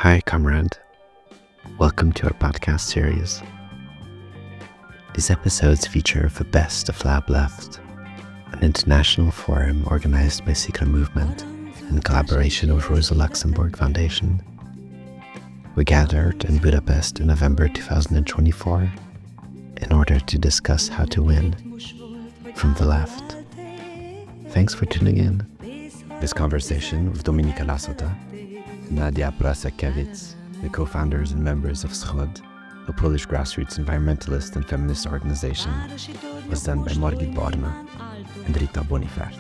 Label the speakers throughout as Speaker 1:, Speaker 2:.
Speaker 1: Hi, comrade. Welcome to our podcast series. These episodes feature the best of Lab-Left, an international forum organized by Szikra Movement in collaboration with Rosa Luxemburg Foundation. We gathered in Budapest in November 2024 in order to discuss how to win from the left. Thanks for tuning in. This conversation with Dominika Lasota, Nadia Prasakevich, the co-founders and members of Wscho, a Polish grassroots environmentalist and feminist organization, was done by Margit Barna and Rita Bonifert.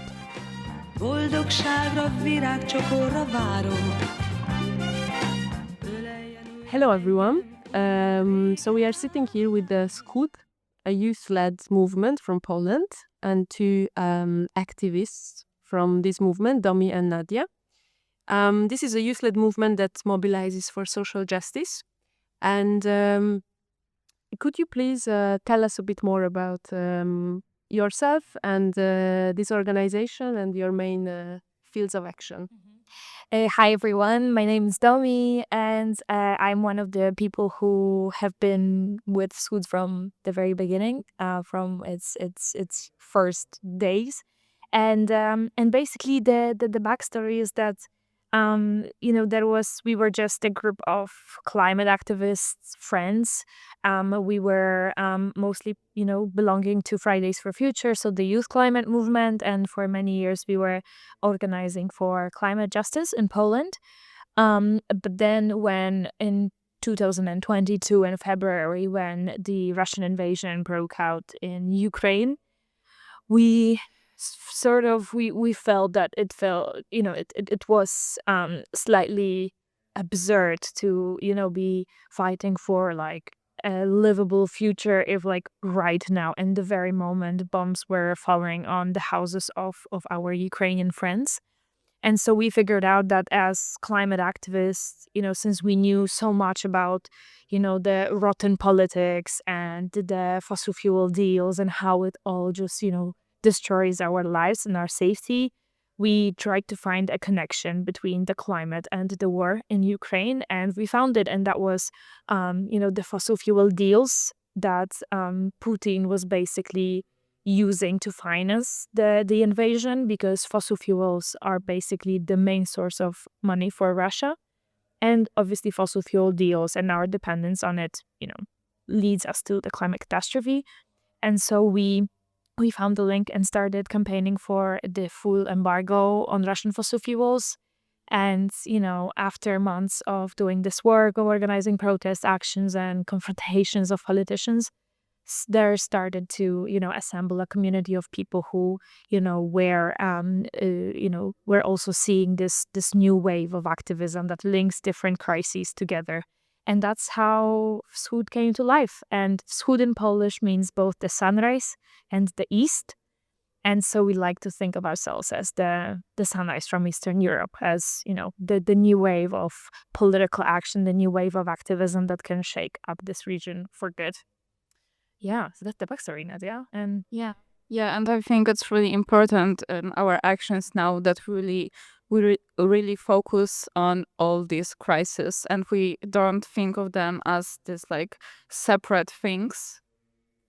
Speaker 2: Hello everyone. So we are sitting here with the Wscho, a youth-led movement from Poland, and two activists from this movement, Domi and Nadia. This is a youth-led movement that mobilizes for social justice. And could you please tell us a bit more about yourself and this organization and your main fields of action?
Speaker 3: Hi everyone, my name is Domi, and I'm one of the people who have been with Wscho from the very beginning, from its first days, and basically the backstory is that we were just a group of climate activists, friends. We were mostly, belonging to Fridays for Future, so the youth climate movement. And for many years, we were organizing for climate justice in Poland. But then when in 2022 in February, when the Russian invasion broke out in Ukraine, we felt that it was slightly absurd to be fighting for like a livable future if like right now in the very moment bombs were falling on the houses of our Ukrainian friends. And so we figured out that as climate activists, since we knew so much about, the rotten politics and the fossil fuel deals and how it all just, destroys our lives and our safety, we tried to find a connection between the climate and the war in Ukraine, and we found it. And that was, the fossil fuel deals that Putin was basically using to finance the invasion, because fossil fuels are basically the main source of money for Russia. And obviously fossil fuel deals and our dependence on it, leads us to the climate catastrophe. And so we found the link and started campaigning for the full embargo on Russian fossil fuels. And, after months of doing this work, of organizing protest actions and confrontations of politicians, there started to, assemble a community of people who, were also seeing this new wave of activism that links different crises together. And that's how Wschód came to life. And Wschód in Polish means both the sunrise and the east. And so we like to think of ourselves as the sunrise from Eastern Europe, as, the new wave of political action, the new wave of activism that can shake up this region for good. Yeah, so that's the backstory, Nadia. And
Speaker 4: yeah, and I think it's really important in our actions now that we really focus on all these crises, and we don't think of them as this like separate things,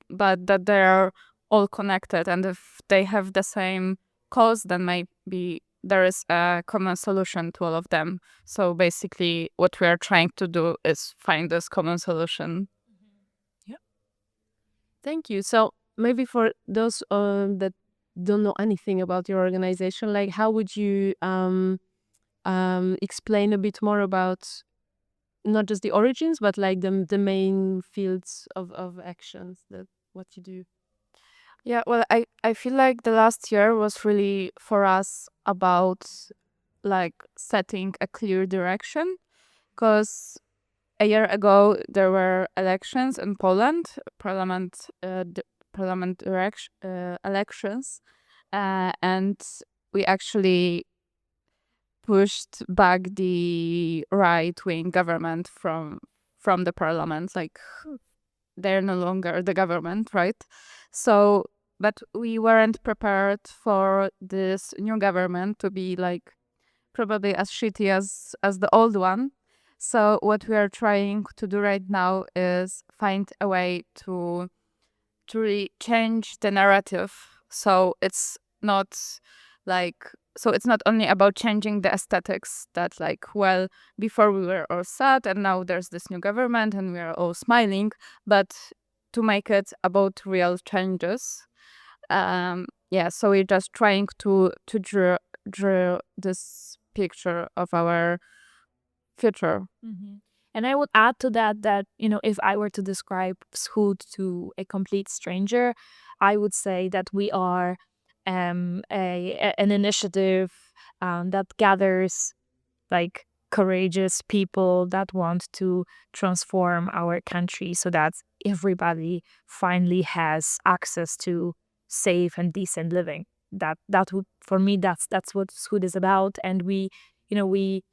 Speaker 4: but that they are all connected. And if they have the same cause, then maybe there is a common solution to all of them. So basically, what we are trying to do is find this common solution.
Speaker 2: Thank you. So maybe for those that don't know anything about your organization, like how would you explain a bit more about not just the origins, but like the main fields of actions, that what you do?
Speaker 4: Yeah, well, I feel like the last year was really for us about like setting a clear direction, because a year ago there were elections in Poland, parliament elections, and we actually pushed back the right-wing government from the parliament. Like, they're no longer the government, right? So, but we weren't prepared for this new government to be like probably as shitty as the old one. So what we are trying to do right now is find a way to really change the narrative. So it's not only about changing the aesthetics that like, well, before we were all sad and now there's this new government and we are all smiling, but to make it about real changes. So we're just trying to draw this picture of our future.
Speaker 3: And I would add to that, if I were to describe Wscho to a complete stranger, I would say that we are an initiative that gathers like courageous people that want to transform our country so that everybody finally has access to safe and decent living. That would, for me, that's what Wscho is about. And we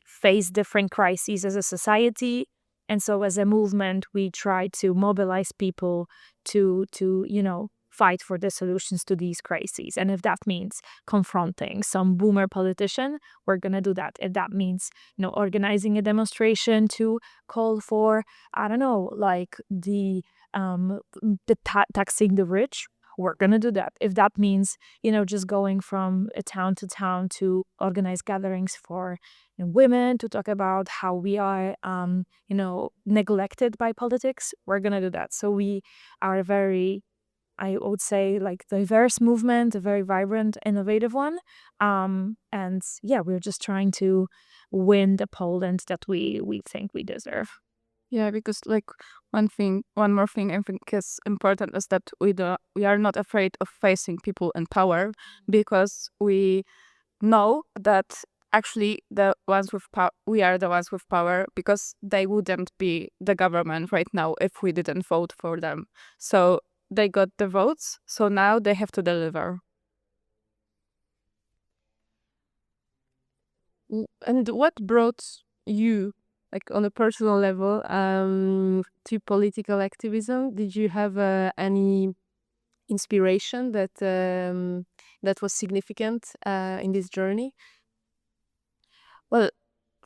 Speaker 3: face different crises as a society, and so as a movement we try to mobilize people to fight for the solutions to these crises. And if that means confronting some boomer politician, we're gonna do that. If that means organizing a demonstration to call for, I don't know, like the taxing the rich, we're gonna do that. If that means just going from a town to town to organize gatherings for women to talk about how we are neglected by politics, we're gonna do that. So we are a very, I would say, like, diverse movement, a very vibrant, innovative one. And yeah, we're just trying to win the Poland that we think we deserve.
Speaker 4: Yeah, because like one more thing I think is important is that we are not afraid of facing people in power, because we know that actually we are the ones with power, because they wouldn't be the government right now if we didn't vote for them. So they got the votes, so now they have to deliver.
Speaker 2: And what brought you, like on a personal level, to political activism? Did you have any inspiration that was significant in this journey?
Speaker 4: Well,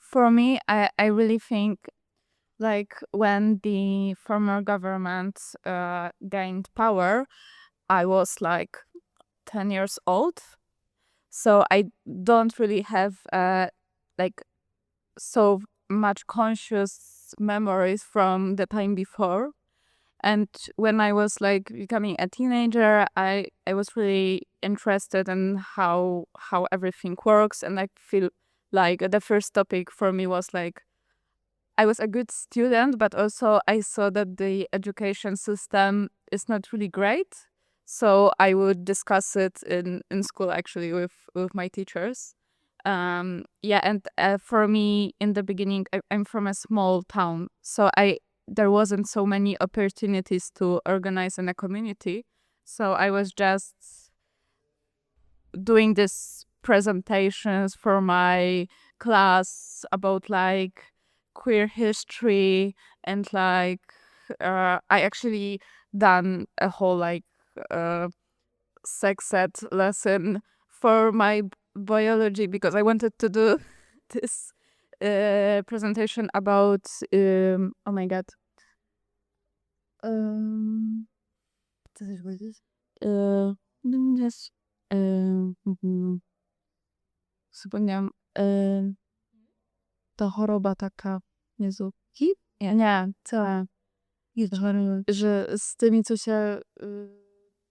Speaker 4: for me, I really think, like, when the former government gained power, I was like 10 years old. So I don't really have like so much conscious memories from the time before. And when I was like becoming a teenager, I was really interested in how everything works. And I feel like the first topic for me was like, I was a good student, but also I saw that the education system is not really great. So I would discuss it in school, actually, with my teachers. And for me, in the beginning, I'm from a small town, so there wasn't so many opportunities to organize in a community. So I was just doing these presentations for my class about like queer history, and like I actually done a whole like sex ed lesson for my biology, because I wanted to do this presentation about oh my god, co chcesz powiedzieć? Zapomniałam. Ta choroba taka, Jezu, HIV? Nie, co? Że z tymi, co się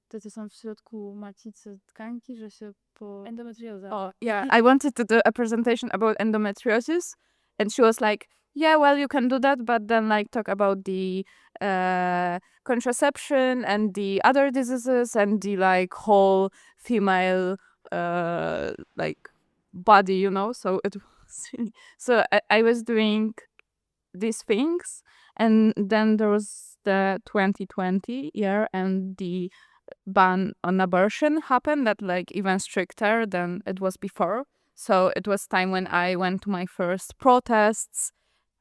Speaker 4: te, co są w środku macicy tkanki, że się endometrioza. Oh, yeah. I wanted to do a presentation about endometriosis, and she was like, yeah, well, you can do that, but then like talk about the contraception and the other diseases and the like whole female like body, so it was really, so I was doing these things. And then there was the 2020 year, and the ban on abortion happened, that like even stricter than it was before. So it was time when I went to my first protests.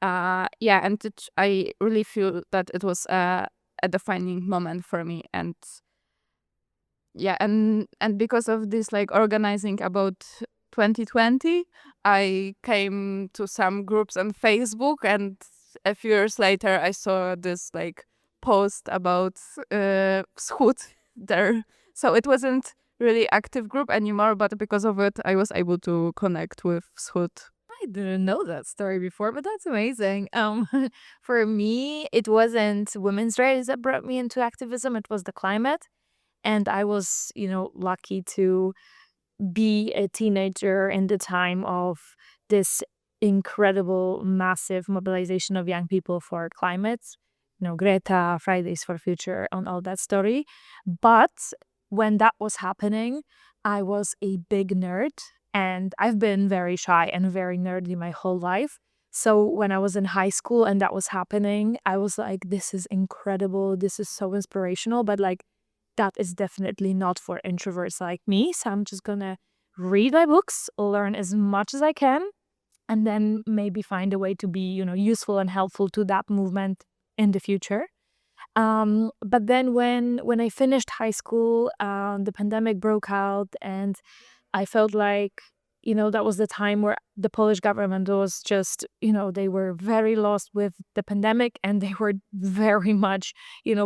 Speaker 4: And I really feel that it was a defining moment for me. And yeah, and because of this like organizing about 2020, I came to some groups on Facebook, and a few years later, I saw this like post about Wschód there. So it wasn't really active group anymore, but because of it, I was able to connect with Wschód.
Speaker 3: I didn't know that story before, but that's amazing. For me, it wasn't women's rights that brought me into activism. It was the climate. And I was, lucky to be a teenager in the time of this incredible, massive mobilization of young people for climate. Greta, Fridays for Future, and all that story. But when that was happening, I was a big nerd. And I've been very shy and very nerdy my whole life. So when I was in high school and that was happening, I was like, this is incredible. This is so inspirational. But like, that is definitely not for introverts like me. So I'm just going to read my books, learn as much as I can, and then maybe find a way to be, useful and helpful to that movement in the future. But then when I finished high school, the pandemic broke out, and I felt like, that was the time where the Polish government was just, they were very lost with the pandemic, and they were very much,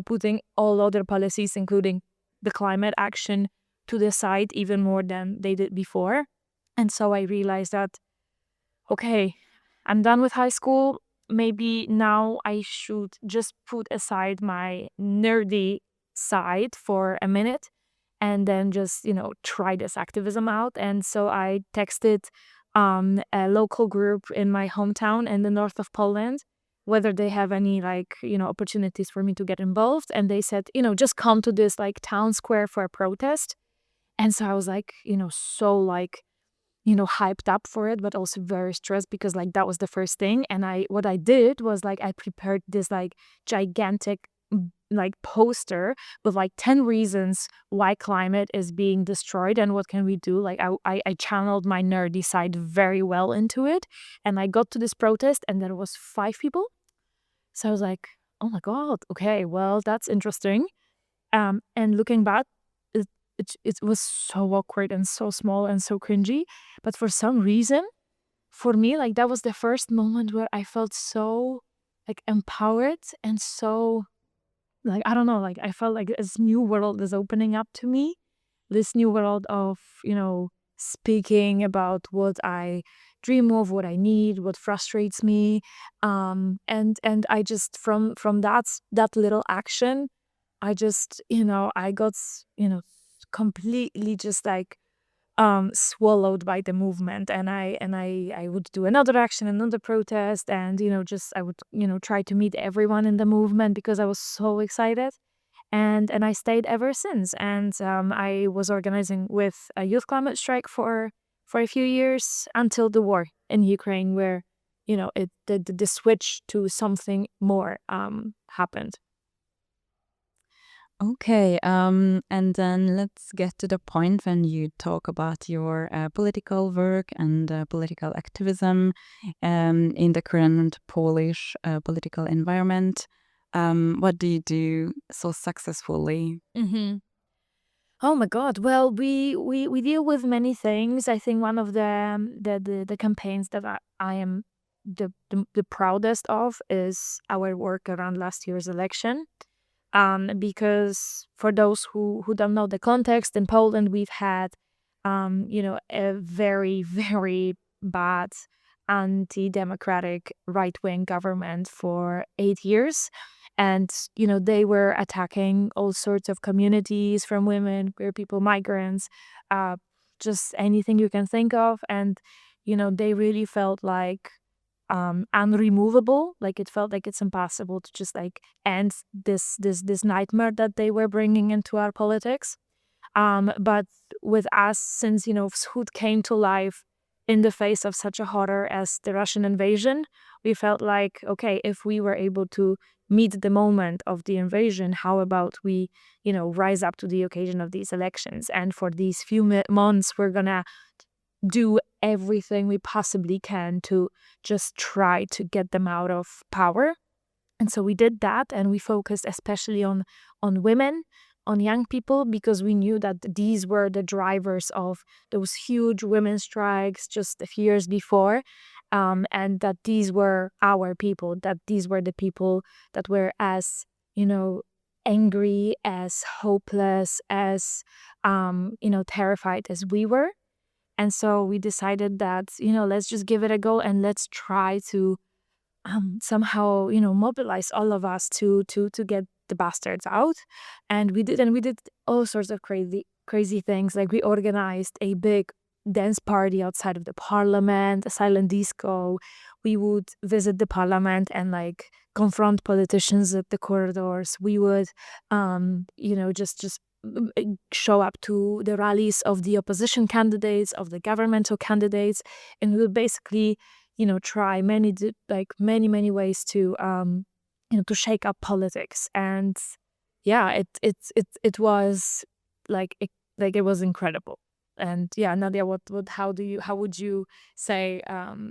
Speaker 3: putting all other policies, including the climate action, to the side even more than they did before. And so I realized that, okay, I'm done with high school. Maybe now I should just put aside my nerdy side for a minute and then just, try this activism out. And so I texted a local group in my hometown in the north of Poland, whether they have any opportunities for me to get involved. And they said, just come to this town square for a protest. And so I was so hyped up for it, but also very stressed because that was the first thing. And what I did was I prepared this gigantic poster with 10 reasons why climate is being destroyed and what can we do. I channeled my nerdy side very well into it, and I got to this protest and there was 5 people. So I was like, oh my god, okay, well, that's interesting. And looking back, it was so awkward and so small and so cringy, but for some reason, for me, that was the first moment where I felt so empowered and so I don't know, I felt like this new world is opening up to me, this new world of, speaking about what I dream of, what I need, what frustrates me. And I just, from that little action, I just, I got, completely just swallowed by the movement. And I would do another action, another protest, and I would try to meet everyone in the movement because I was so excited, and I stayed ever since. And I was organizing with a youth climate strike for a few years until the war in Ukraine, where the switch to something more happened.
Speaker 5: Okay, and then let's get to the point when you talk about your political work and political activism in the current Polish political environment. What do you do so successfully?
Speaker 3: Mm-hmm. Oh my God! Well, we deal with many things. I think one of the campaigns that I am the proudest of is our work around last year's election. Because for those who don't know the context, in Poland we've had a very, very bad anti-democratic right-wing government for 8 years, and they were attacking all sorts of communities, from women, queer people, migrants, just anything you can think of. And they really felt unremovable. It felt like it's impossible to just end this nightmare that they were bringing into our politics. But with us, since Wschód came to life in the face of such a horror as the Russian invasion, we felt like, okay, if we were able to meet the moment of the invasion, how about we rise up to the occasion of these elections? And for these few months, we're gonna do everything we possibly can to just try to get them out of power. And so we did that, and we focused especially on women, on young people, because we knew that these were the drivers of those huge women's strikes just a few years before, and that these were our people, that these were the people that were as, angry, as hopeless, as, terrified as we were. And so we decided that, let's just give it a go and let's try to somehow, mobilize all of us to get the bastards out. And we did all sorts of crazy things. Like we organized a big dance party outside of the parliament, a silent disco. We would visit the parliament and like confront politicians at the corridors. We would, just show up to the rallies of the opposition candidates, of the governmental candidates, and we would basically, try many ways to, to shake up politics. And yeah, it was it was incredible. And yeah, Nadia, how would you say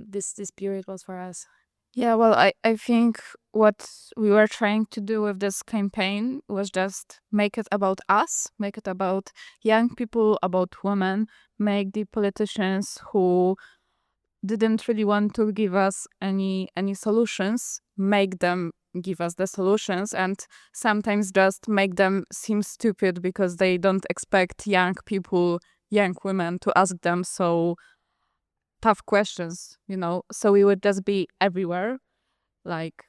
Speaker 3: this period was for us?
Speaker 4: Yeah, well, I think what we were trying to do with this campaign was just make it about us, make it about young people, about women, make the politicians who didn't really want to give us any solutions, make them give us the solutions, and sometimes just make them seem stupid because they don't expect young people, young women to ask them so tough questions, So we would just be everywhere. Like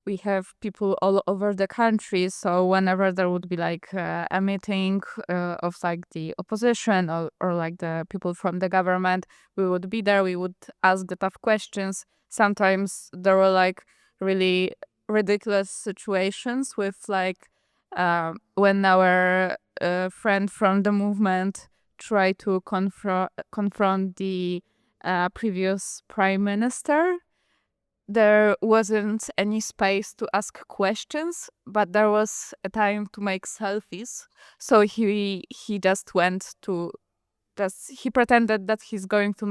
Speaker 4: we have people all over the country, so whenever there would be like a meeting of like the opposition or like the people from the government, we would be there, we would ask the tough questions. Sometimes there were like really ridiculous situations with like when our friend from the movement tried to confront the previous prime minister. There wasn't any space to ask questions, but there was a time to make selfies. So he just went to he pretended that he's going to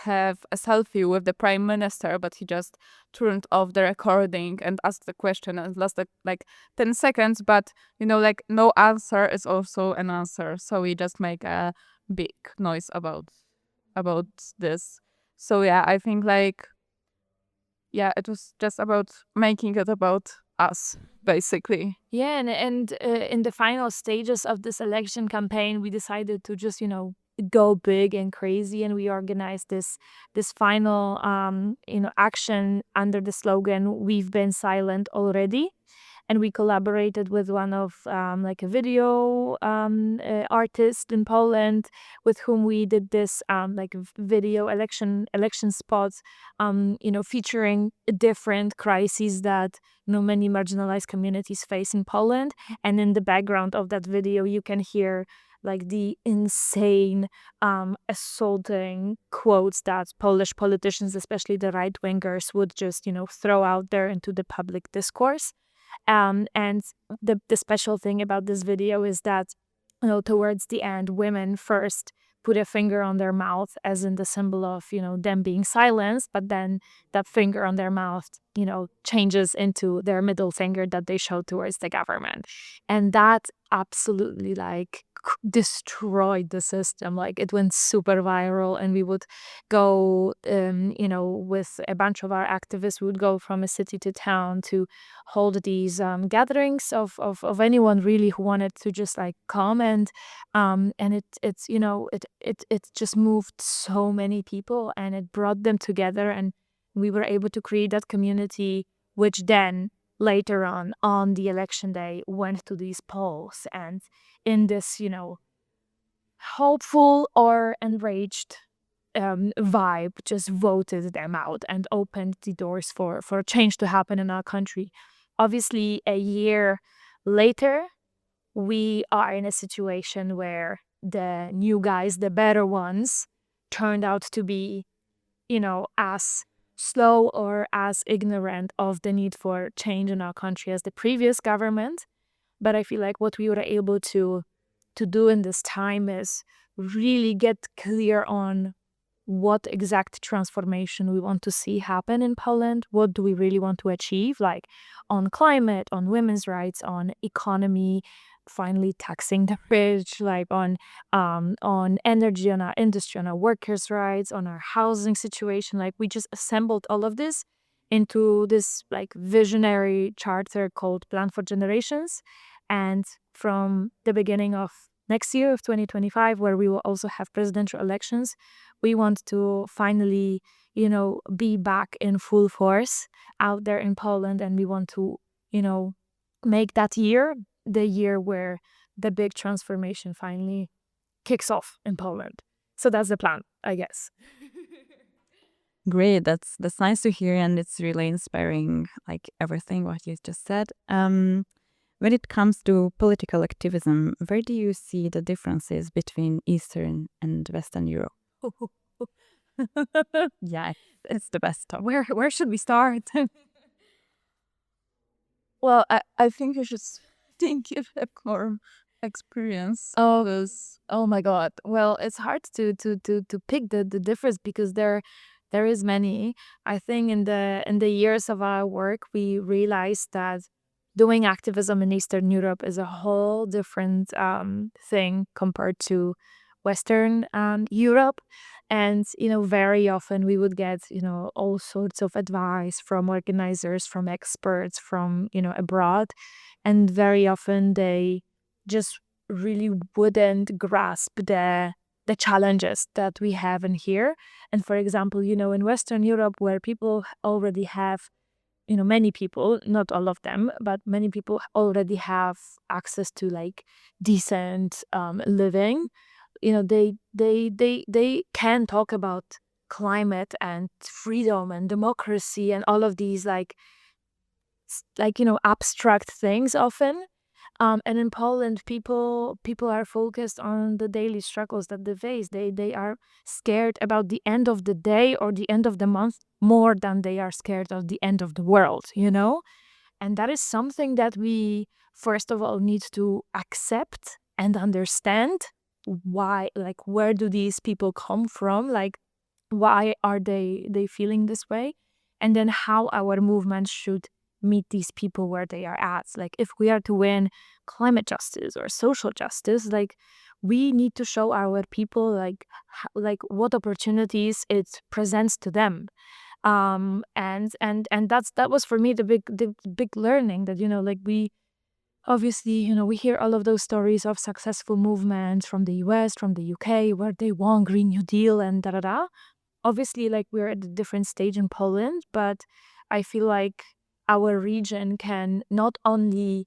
Speaker 4: have a selfie with the prime minister, but he just turned off the recording and asked the question and lasted like 10 seconds. But like no answer is also an answer. So we just make a big noise about this. So yeah, I think it was just about making it about us, basically.
Speaker 3: Yeah, and in the final stages of this election campaign, we decided to just, go big and crazy, and we organized this final, action under the slogan, "We've been silent already." And we collaborated with one of a video artist in Poland, with whom we did this video election spots, featuring different crises that many marginalized communities face in Poland. And in the background of that video, you can hear like the insane, assaulting quotes that Polish politicians, especially the right wingers, would just throw out there into the public discourse. And the special thing about this video is that, towards the end, women first put a finger on their mouth as in the symbol of, them being silenced, but then that finger on their mouth, changes into their middle finger that they show towards the government. And that absolutely destroyed the system. Like it went super viral, and we would go, with a bunch of our activists, we would go from a city to town to hold these gatherings of anyone really who wanted to just come, and it just moved so many people, and it brought them together, and we were able to create that community, which then later on the election day went to these polls, and in this hopeful or enraged vibe just voted them out and opened the doors for change to happen in our country. Obviously, a year later, we are in a situation where the new guys, the better ones, turned out to be as slow or as ignorant of the need for change in our country as the previous government. But I feel like what we were able to do in this time is really get clear on what exact transformation we want to see happen in Poland. What do we really want to achieve, like on climate, on women's rights, on economy, finally taxing the rich, like on energy, on our industry, on our workers' rights, on our housing situation. Like, we just assembled all of this into this like visionary charter called Plan for Generations. And from the beginning of next year of 2025, where we will also have presidential elections, we want to finally, be back in full force out there in Poland. And we want to, make that year the year where the big transformation finally kicks off in Poland. So that's the plan, I guess.
Speaker 5: Great, that's nice to hear, and it's really inspiring, like everything what you just said. When it comes to political activism, where do you see the differences between Eastern and Western Europe? Yeah, it's the best topic.
Speaker 3: Where should we start?
Speaker 4: Well, I think you should think you have more experience.
Speaker 3: Oh my God. Well, it's hard to pick the difference, because there is many. I think in the years of our work, we realized that doing activism in Eastern Europe is a whole different thing compared to Western Europe. And, very often we would get, all sorts of advice from organizers, from experts, from, abroad. And very often they just really wouldn't grasp the challenges that we have in here. And for example, in Western Europe, where people already have, many people, not all of them, but many people already have access to like decent living. They can talk about climate and freedom and democracy and all of these like abstract things often. And in Poland, people are focused on the daily struggles that they face. They are scared about the end of the day or the end of the month more than they are scared of the end of the world, And that is something that we, first of all, need to accept and understand. Why, like, where do these people come from? Like, why are they feeling this way? And then how our movement should meet these people where they are at. Like, if we are to win climate justice or social justice, like, we need to show our people like what opportunities it presents to them. And that was for me the big learning, that like we obviously, we hear all of those stories of successful movements from the US, from the UK, where they won Green New Deal and da-da-da. Obviously, like, we're at a different stage in Poland, but I feel like our region can not only,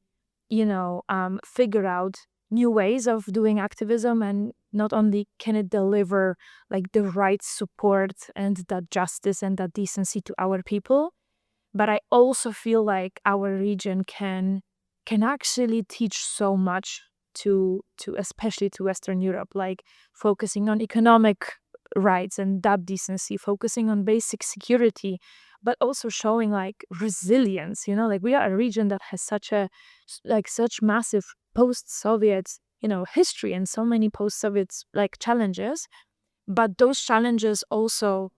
Speaker 3: figure out new ways of doing activism, and not only can it deliver like the right support and that justice and that decency to our people, but I also feel like our region can actually teach so much to especially to Western Europe, like focusing on economic rights and that decency, focusing on basic security, but also showing like resilience. Like, we are a region that has such massive post-Soviet history, and so many post-Soviet like challenges, but those challenges also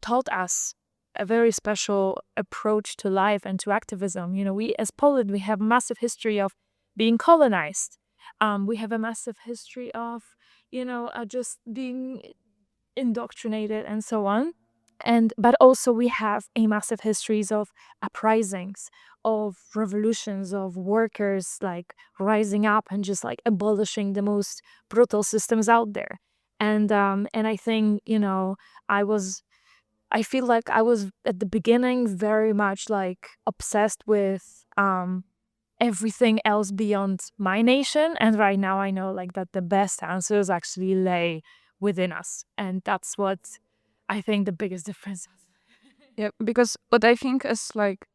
Speaker 3: taught us a very special approach to life and to activism. We as Poland, we have a massive history of being colonized. We have a massive history of just being indoctrinated and so on. But also we have a massive histories of uprisings, of revolutions, of workers like rising up and just like abolishing the most brutal systems out there. And I think I feel like I was at the beginning very much like obsessed with everything else beyond my nation, and right now I know like that the best answers actually lay within us, and that's what I think the biggest difference is.
Speaker 4: Yeah, because what I think is like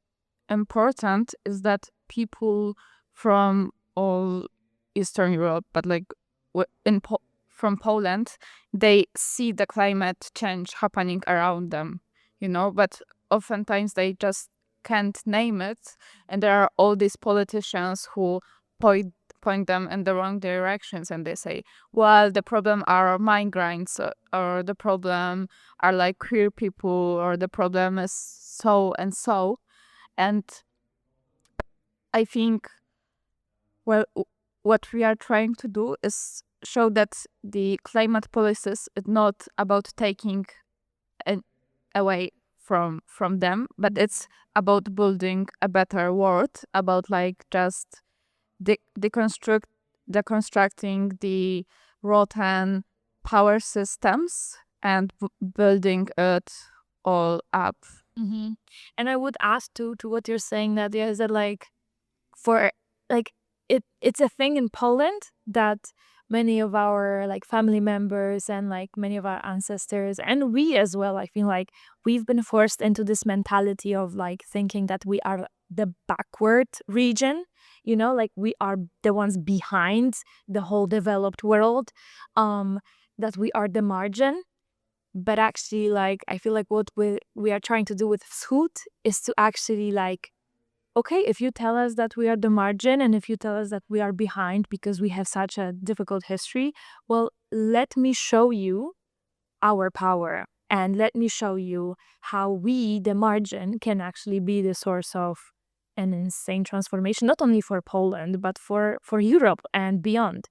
Speaker 4: important is that people from all Eastern Europe, but like from Poland, they see the climate change happening around them, but oftentimes they just can't name it, and there are all these politicians who point them in the wrong directions, and they say, well, the problem are migrants, or the problem are like queer people, or the problem is so and so. And I think, well, what we are trying to do is show that the climate policies is not about taking away from them, but it's about building a better world, about like just deconstructing the rotten power systems and building it all up.
Speaker 3: Mm-hmm. And I would ask to what you're saying, Nadia, is that like for like it's a thing in Poland that many of our like family members and like many of our ancestors and we as well, I feel like we've been forced into this mentality of like thinking that we are the backward region, you know, like we are the ones behind the whole developed world, that we are the margin. But actually, like, I feel like what we are trying to do with Wscho is to actually like, okay, if you tell us that we are the margin and if you tell us that we are behind because we have such a difficult history, well, let me show you our power and let me show you how we, the margin, can actually be the source of an insane transformation, not only for Poland, but for Europe and beyond.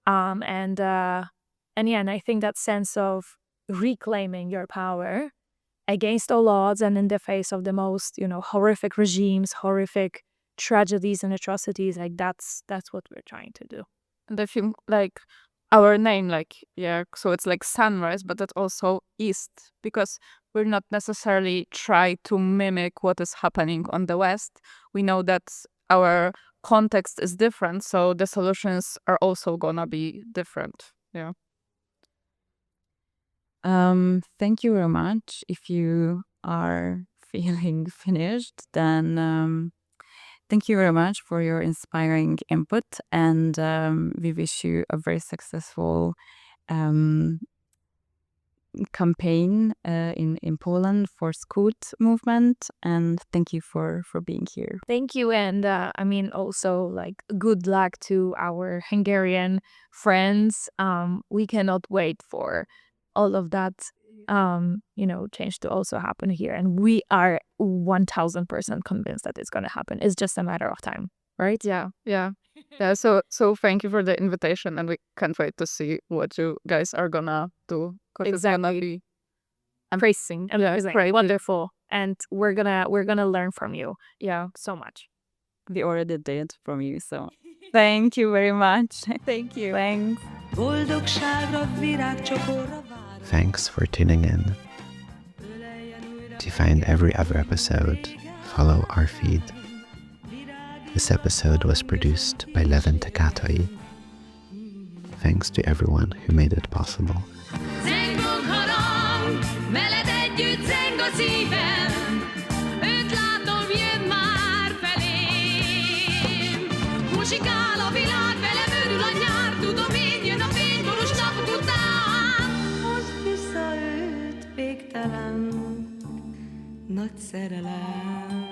Speaker 3: And I think that sense of reclaiming your power against all odds and in the face of the most, you know, horrific regimes, horrific tragedies and atrocities, like that's what we're trying to do.
Speaker 4: And I think like our name, like, yeah, so it's like sunrise, but that's also east, because we're not necessarily try to mimic what is happening on the west. We know that our context is different, so the solutions are also gonna be different. Yeah.
Speaker 5: Thank you very much. If you are feeling finished, then thank you very much for your inspiring input, and we wish you a very successful campaign in Poland for Wscho movement, and thank you for being here.
Speaker 3: Thank you, and I mean also like good luck to our Hungarian friends. We cannot wait for all of that, you know, change to also happen here. And we are 1000% convinced that it's going to happen. It's just a matter of time, right?
Speaker 4: Yeah. So thank you for the invitation, and we can't wait to see what you guys are gonna do.
Speaker 3: Exactly.
Speaker 4: It's gonna be
Speaker 3: amazing.
Speaker 4: Great.
Speaker 3: Wonderful. And we're gonna learn from you.
Speaker 4: Yeah.
Speaker 3: So much.
Speaker 5: We already did from you, so thank you very much. Thank you. Thanks.
Speaker 1: Thanks for tuning in. To find every other episode, follow our feed. This episode was produced by Levin Takatai. Thanks to everyone who made it possible.
Speaker 6: Zengong harang, veled együtt zeng a szívem, őt látom, jön már felém. Musikál a világ, velem örül a nyár, tudom én, jön a fényboros napok után.
Speaker 7: Hozd vissza őt, végtelen nagy szerelem.